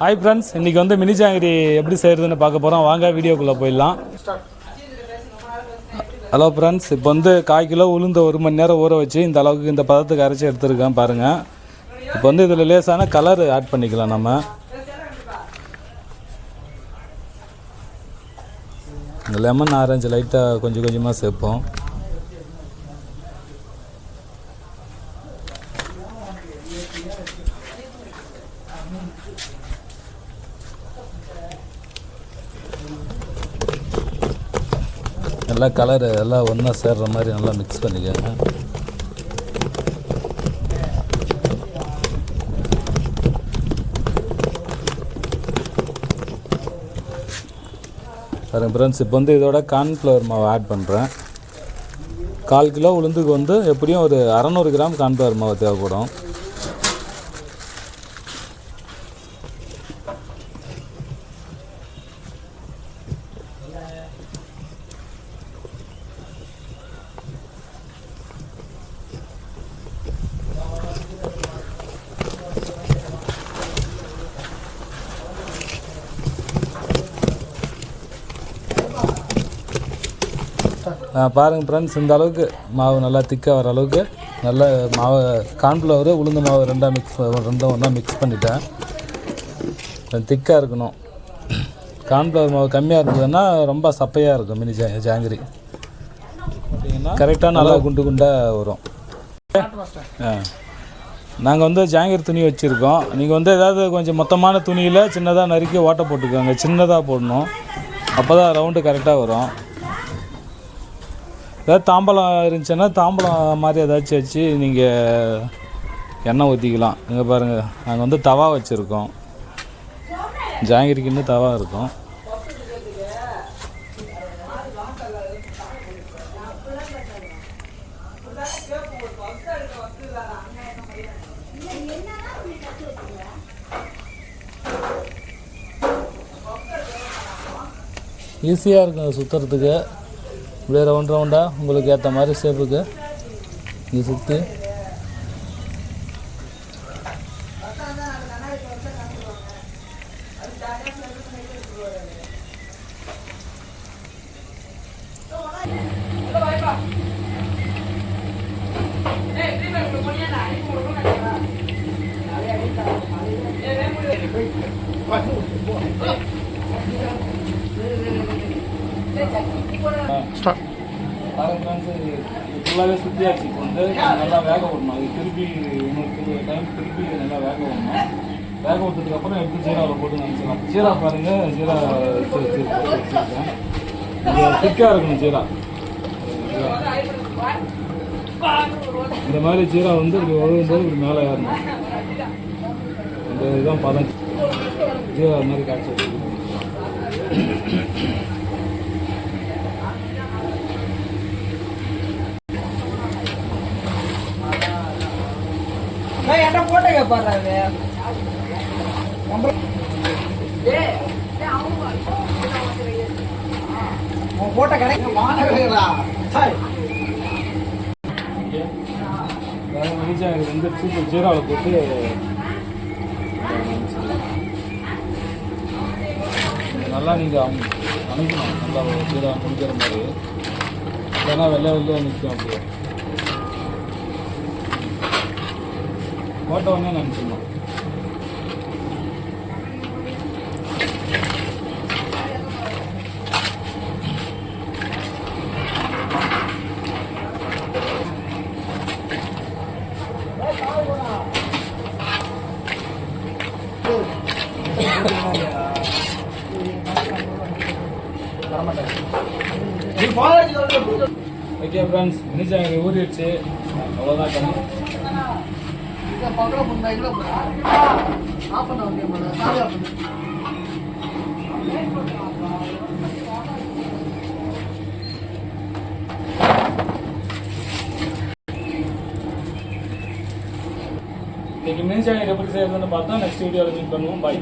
Hi friends, இன்றைக்கி வந்து mini jangiri எப்படி செய்கிறதுன்னு பார்க்க போகிறோம். வாங்க வீடியோக்குள்ளே போயிடலாம். ஹலோ ஃப்ரெண்ட்ஸ், இப்போ வந்து 1/4 கிலோ உளுந்து 1 மணி நேரம் ஊற வச்சு இந்த அளவுக்கு இந்த பதத்துக்கு அரைச்சி எடுத்துருக்கேன் பாருங்கள். இப்போ வந்து இதில் லேசான கலர் ஆட் பண்ணிக்கலாம். நம்ம இந்த லெமன் ஆரஞ்சு லைட்டாக கொஞ்சம் கொஞ்சமாக சேர்ப்போம். நல்லா கலர் எல்லாம் ஒன்றா சேர்ற மாதிரி நல்லா மிக்ஸ் பண்ணிக்கோங்க. பாருங்கள் ஃப்ரெண்ட்ஸ், இப்போ வந்து இதோட கார்ன்ஃப்ளவர் மாவு ஆட் பண்ணுறேன். 1/4 கிலோ உளுந்துக்கு வந்து எப்படியும் ஒரு 600 கிராம் கார்ன்ஃப்ளவர் மாவு தேவைப்படும். பாருங்கள் ஃப்ரெண்ட்ஸ், இந்த அளவுக்கு மாவு நல்லா திக்காக வர அளவுக்கு நல்ல மாவு கார்ன்ஃப்ளவர் உளுந்து மாவு ரெண்டும் ஒன்றா மிக்ஸ் பண்ணிட்டேன். திக்காக இருக்கணும். கார்ன்ஃப்ளவர் மாவு கம்மியாக இருந்ததுன்னா ரொம்ப சப்பையாக இருக்கும். மினி ஜாங்கிரி பார்த்தீங்கன்னா கரெக்டாக நல்லா குண்டு குண்டாக வரும். நாங்கள் வந்து ஜாங்கிரி துணி வச்சுருக்கோம். நீங்கள் வந்து ஏதாவது கொஞ்சம் மொத்தமான துணியில் சின்னதாக நறுக்கி ஓட்டை போட்டுக்கோங்க. சின்னதாக போடணும், அப்போ தான் ரவுண்டு கரெக்டாக வரும். ஏதாவது தாம்பலம் இருந்துச்சுன்னா தாம்பலம் மாதிரி ஏதாச்சும் வச்சு நீங்கள் எண்ணெய் ஊற்றிக்கலாம். இங்கே பாருங்கள், நாங்கள் வந்து தவா வச்சுருக்கோம். ஜாங்கிரிக்குன்னு தவா இருக்கும். ஈஸியாக இருக்கும் சுற்றுறதுக்கு. இப்படியே ரவுண்டாக உங்களுக்கு ஏற்ற மாதிரி ஷேப்புக்கு இது சுற்றி ஃபுல்லாகவே சுற்றியாச்சு. இப்போ வந்து நல்லா வேக விடணும். அது திருப்பி இன்னொரு டைம் திருப்பி நல்லா வேக விடணும். வேக விட்டதுக்கப்புறம் எடுத்து ஜீராவில் போட்டு நினச்சிக்கலாம். ஜீரா பாருங்கள், ஜீரா வச்சுருக்கேன். திக்காக இருக்கணும் ஜீரா. இந்த மாதிரி ஜீரா வந்து இப்படி ஒழுகும்போது இப்படி மேலே ஏறணும். இந்த இதுதான் பதம். ஜீரா மாதிரி காய்ச்சி வச்சுக்கணும். வந்து சூப்பர் ஜீராவில் போட்டு நல்லா நீங்கள் அனுப்பணும். நல்லா ஜீரா முடிக்கிற மாதிரி, இல்லைன்னா வெள்ளை நிற்கும். அப்படியே போட்ட உடனே நினச்சிடணும். ஓகே ஃப்ரெண்ட்ஸ், மினி ஜாங்கிரி ஊறிடுச்சு. அவ்வளோதான் கம்மி. இன்னைக்கு மினி ஜாங்கிரி எப்படி செய்யறதுன்னு பார்த்தா நெக்ஸ்ட் வீடியோவில் மீட் பண்ணுவோம். பாய்.